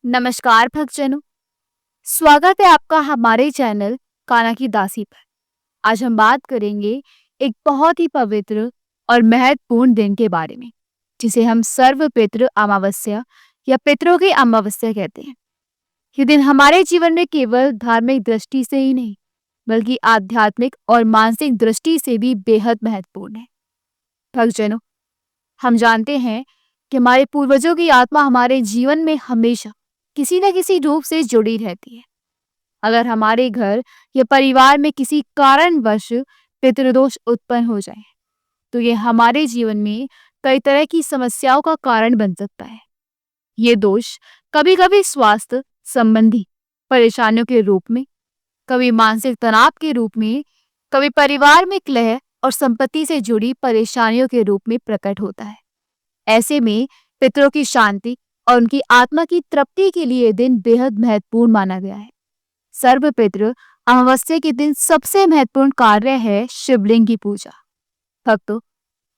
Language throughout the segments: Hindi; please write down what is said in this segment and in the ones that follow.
नमस्कार भक्तजनों, स्वागत है आपका हमारे चैनल कान्हा की दासी पर। आज हम बात करेंगे एक बहुत ही पवित्र और महत्वपूर्ण दिन के बारे में, जिसे हम सर्वपितृ अमावस्या या पितरों की अमावस्या कहते हैं। ये दिन हमारे जीवन में केवल धार्मिक दृष्टि से ही नहीं, बल्कि आध्यात्मिक और मानसिक दृष्टि से भी बेहद महत्वपूर्ण है। भक्तजनों, हम जानते हैं कि हमारे पूर्वजों की आत्मा हमारे जीवन में हमेशा किसी न किसी रूप से जुड़ी रहती है। अगर हमारे घर या परिवार में किसी कारणवश पितृदोष उत्पन्न हो जाए, तो ये हमारे जीवन में कई तरह की समस्याओं का कारण बन सकता है। ये दोष कभी-कभी स्वास्थ्य संबंधी परेशानियों के रूप में, कभी मानसिक तनाव के रूप में, कभी परिवार में कलह और संपत्ति से जुड़ी परेशानियों के रूप में प्रकट होता है। ऐसे में पितरों की शांति और उनकी आत्मा की तृप्ति के लिए दिन बेहद महत्वपूर्ण माना गया है। सर्वपितृ अमावस्या के दिन सबसे महत्वपूर्ण कार्य है शिवलिंग की पूजा। भक्तों,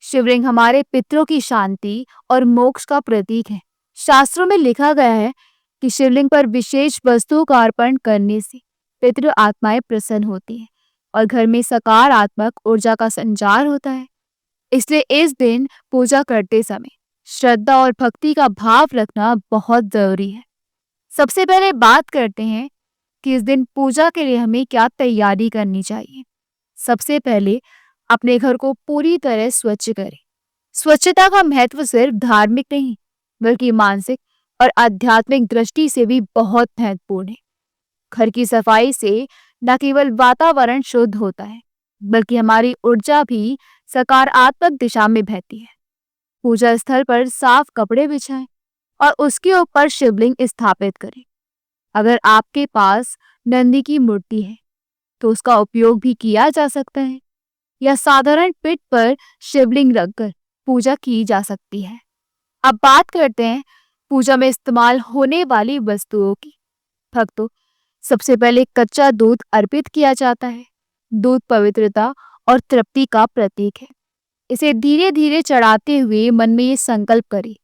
शिवलिंग हमारे पितरों की शांति और मोक्ष का प्रतीक है। शास्त्रों में लिखा गया है कि शिवलिंग पर विशेष वस्तुओं का अर्पण करने से पितृ आत्माएं प्रसन्न होती हैं और घर में सकारात्मक ऊर्जा का संचार होता है। इसलिए इस दिन पूजा करते समय श्रद्धा और भक्ति का भाव रखना बहुत जरूरी है। सबसे पहले बात करते हैं कि इस दिन पूजा के लिए हमें क्या तैयारी करनी चाहिए। सबसे पहले अपने घर को पूरी तरह स्वच्छ करें। स्वच्छता का महत्व सिर्फ धार्मिक नहीं, बल्कि मानसिक और आध्यात्मिक दृष्टि से भी बहुत महत्वपूर्ण है। घर की सफाई से न केवल वातावरण शुद्ध होता है, बल्कि हमारी ऊर्जा भी सकारात्मक दिशा में बहती है। पूजा स्थल पर साफ कपड़े बिछाएं और उसके ऊपर शिवलिंग स्थापित करें। अगर आपके पास नंदी की मूर्ति है, तो उसका उपयोग भी किया जा सकता है, या साधारण पीठ पर शिवलिंग रखकर पूजा की जा सकती है। अब बात करते हैं पूजा में इस्तेमाल होने वाली वस्तुओं की। भक्तों, सबसे पहले कच्चा दूध अर्पित किया जाता है। दूध पवित्रता और तृप्ति का प्रतीक है। इसे धीरे धीरे चढ़ाते हुए मन में ये संकल्प करें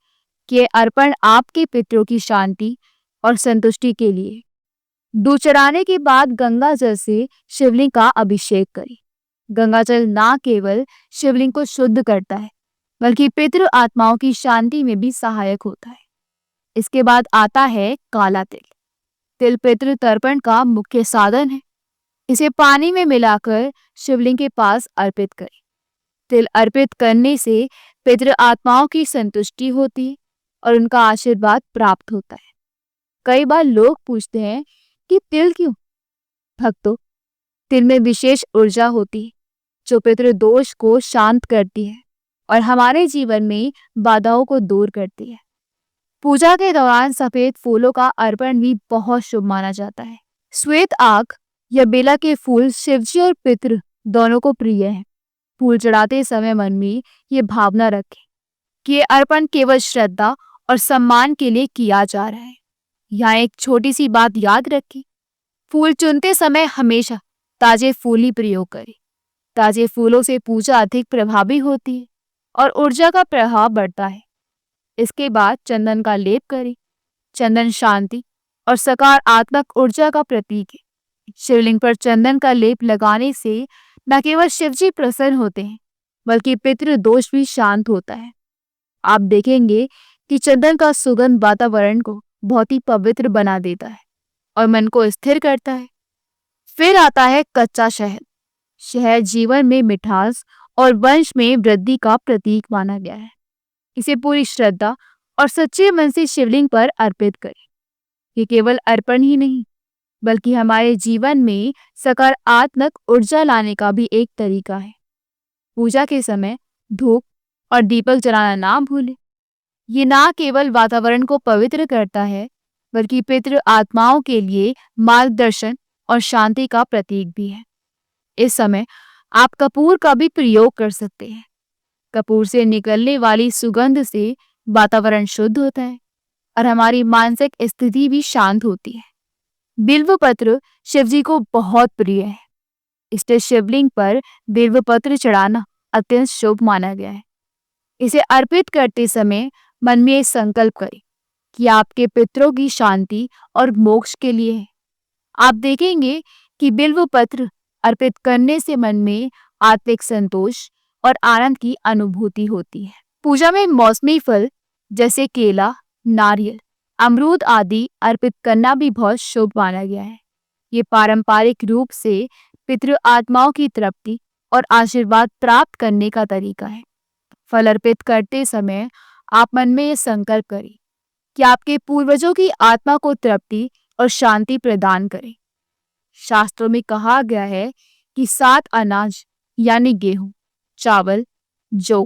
कि ये अर्पण आपके पितरों की शांति और संतुष्टि के लिए। दूध चढ़ाने के बाद गंगा जल से शिवलिंग का अभिषेक करें। गंगा जल न केवल शिवलिंग को शुद्ध करता है, बल्कि पितृ आत्माओं की शांति में भी सहायक होता है। इसके बाद आता है काला तिल। तिल पितृ तर्पण का मुख्य साधन है। इसे पानी में मिलाकर शिवलिंग के पास अर्पित करें। तिल अर्पित करने से पितृ आत्माओं की संतुष्टि होती है और उनका आशीर्वाद प्राप्त होता है। कई बार लोग पूछते हैं कि तिल क्यों? भक्तों, तिल में विशेष ऊर्जा होती है जो पितृ दोष को शांत करती है और हमारे जीवन में बाधाओं को दूर करती है। पूजा के दौरान सफेद फूलों का अर्पण भी बहुत शुभ माना जाता है। श्वेत आक या बेला के फूल शिवजी और पितृ दोनों को प्रिय हैं। फूल चढ़ाते समय मन में ये भावना रखें कि ये अर्पण केवल श्रद्धा और सम्मान के लिए किया जा रहा है। यहाँ एक छोटी सी बात याद रखें, फूल चुनते समय हमेशा ताजे फूल ही प्रयोग करें। ताजे फूलों से पूजा अधिक प्रभावी होती है और ऊर्जा का प्रभाव बढ़ता है। इसके बाद चंदन का लेप करें। चंदन शांति और सकारात्मक ऊर्जा का प्रतीक है। शिवलिंग पर चंदन का लेप लगाने से न केवल शिवजी प्रसन्न होते हैं, बल्कि पितृ दोष भी शांत होता है। आप देखेंगे कि चंदन का सुगंध वातावरण को बहुत ही पवित्र बना देता है और मन को स्थिर करता है। फिर आता है कच्चा शहद। शहद जीवन में मिठास और वंश में वृद्धि का प्रतीक माना गया है। इसे पूरी श्रद्धा और सच्चे मन से शिवलिंग पर अर्पित करें। ये केवल अर्पण ही नहीं, बल्कि हमारे जीवन में सकारात्मक ऊर्जा लाने का भी एक तरीका है। पूजा के समय धूप और दीपक जलाना ना भूलें। ये ना केवल वातावरण को पवित्र करता है, बल्कि पितृ आत्माओं के लिए मार्गदर्शन और शांति का प्रतीक भी है। इस समय आप कपूर का भी प्रयोग कर सकते हैं। कपूर से निकलने वाली सुगंध से वातावरण शुद्ध होता है और हमारी मानसिक स्थिति भी शांत होती है। बिल्व पत्र शिवजी को बहुत प्रिय है, इसलिए शिवलिंग पर बिल्व पत्र चढ़ाना अत्यंत शुभ माना गया है। इसे अर्पित करते समय मन में एक संकल्प करें कि आपके पितरों की शांति और मोक्ष के लिए है। आप देखेंगे कि बिल्व पत्र अर्पित करने से मन में आत्मिक संतोष और आनंद की अनुभूति होती है। पूजा में मौसमी फल जैसे केला, नारियल, अमरूद आदि अर्पित करना भी बहुत शुभ माना गया है। ये पारंपरिक रूप से पितृ आत्माओं की तृप्ति और आशीर्वाद प्राप्त करने का तरीका है। फल अर्पित करते समय आप मन में ये संकल्प करें कि आपके पूर्वजों की आत्मा को तृप्ति और शांति प्रदान करें। शास्त्रों में कहा गया है कि 7 अनाज यानी गेहूं, चावल, जौ,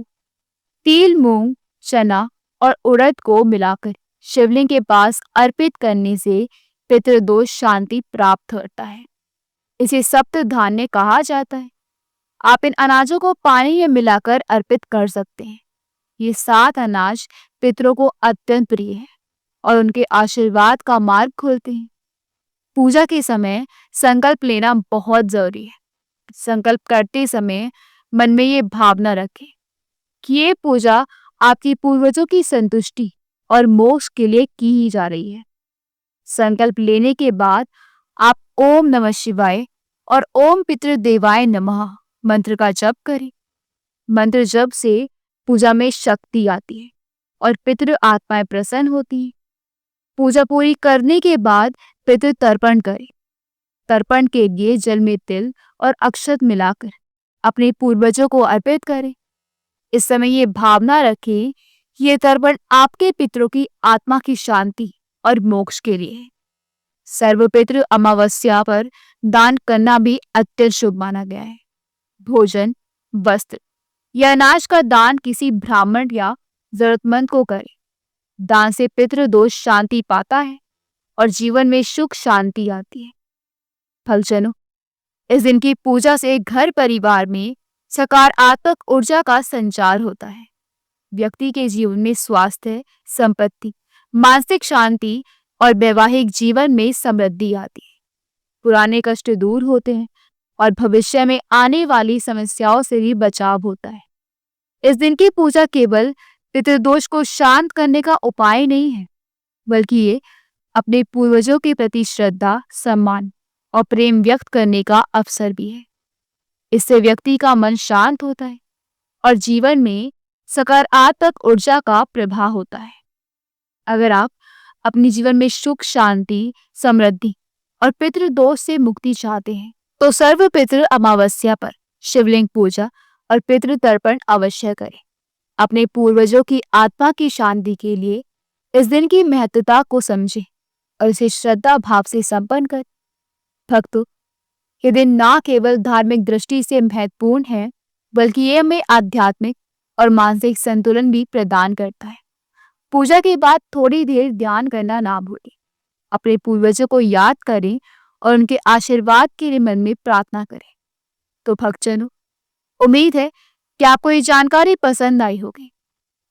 तिल, मूंग, चना और उड़द को मिलाकर शिवलिंग के पास अर्पित करने से पितृदोष शांति प्राप्त होता है। इसे सप्त धान्य कहा जाता है। आप इन अनाजों को पानी में मिलाकर अर्पित कर सकते हैं। ये 7 अनाज पितरों को अत्यंत प्रिय है और उनके आशीर्वाद का मार्ग खोलते हैं। पूजा के समय संकल्प लेना बहुत जरूरी है। संकल्प करते समय मन में ये भावना रखें कि ये पूजा आपकी पूर्वजों की संतुष्टि और मोक्ष के लिए की ही जा रही है। संकल्प लेने के बाद आप ओम नमः शिवाय और ओम पितृदेवाय नमः मंत्र का जप करें। मंत्र जप से पूजा में शक्ति आती है और पितृ आत्माएं प्रसन्न होती हैं। पूजा पूरी करने के बाद पितृ तर्पण करें। तर्पण के लिए जल में तिल और अक्षत मिलाकर अपने पूर्वजों को अर्पित करें। इस समय ये भावना रखें कि ये तर्पण आपके पितरों की आत्मा की शांति और मोक्ष के लिए है। सर्वपितृ अमावस्या पर दान करना भी अत्यंत शुभ माना गया है। भोजन, वस्त्र या अनाज का दान किसी ब्राह्मण या जरूरतमंद को करें। दान से पितृदोष शांति पाता है और जीवन में सुख शांति आती है। भक्तजनों, इस दिन की पूजा से घर परिवार में सकारात्मक ऊर्जा का संचार होता है। व्यक्ति के जीवन में स्वास्थ्य, संपत्ति, मानसिक शांति और वैवाहिक जीवन में समृद्धि आती है। पुराने कष्ट दूर होते हैं और भविष्य में आने वाली समस्याओं से भी बचाव होता है। इस दिन की पूजा केवल पितृदोष को शांत करने का उपाय नहीं है, बल्कि ये अपने पूर्वजों के प्रति श्रद्धा, सम्मान और प्रेम व्यक्त करने का अवसर भी है। इससे व्यक्ति का मन शांत होता है और जीवन में सकारात्मक ऊर्जा का प्रभाव होता है। अगर आप अपने जीवन में सुख, शांति, समृद्धि और पितृदोष से मुक्ति चाहते हैं तो सर्वपितृ अमावस्या पर शिवलिंग पूजा और पितृ तर्पण अवश्य करें। अपने पूर्वजों की आत्मा की शांति के लिए इस दिन की महत्वता को समझें और इसे श्रद्धा भाव से संपन्न करें। भक्तों, ये दिन ना केवल धार्मिक दृष्टि से महत्वपूर्ण है, बल्कि ये हमें आध्यात्मिक और मानसिक संतुलन भी प्रदान करता है। पूजा के बाद थोड़ी देर ध्यान करना ना भूलें। अपने पूर्वजों को याद करें और उनके आशीर्वाद के लिए मन में प्रार्थना करें। तो भक्तजनों, उम्मीद है कि आपको ये जानकारी पसंद आई होगी।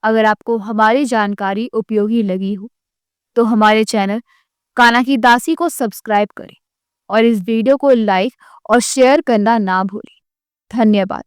अगर आपको हमारी जानकारी उपयोगी लगी हो तो हमारे चैनल कान्हा की दासी को सब्सक्राइब करें और इस वीडियो को लाइक और शेयर करना ना भूलें। धन्यवाद।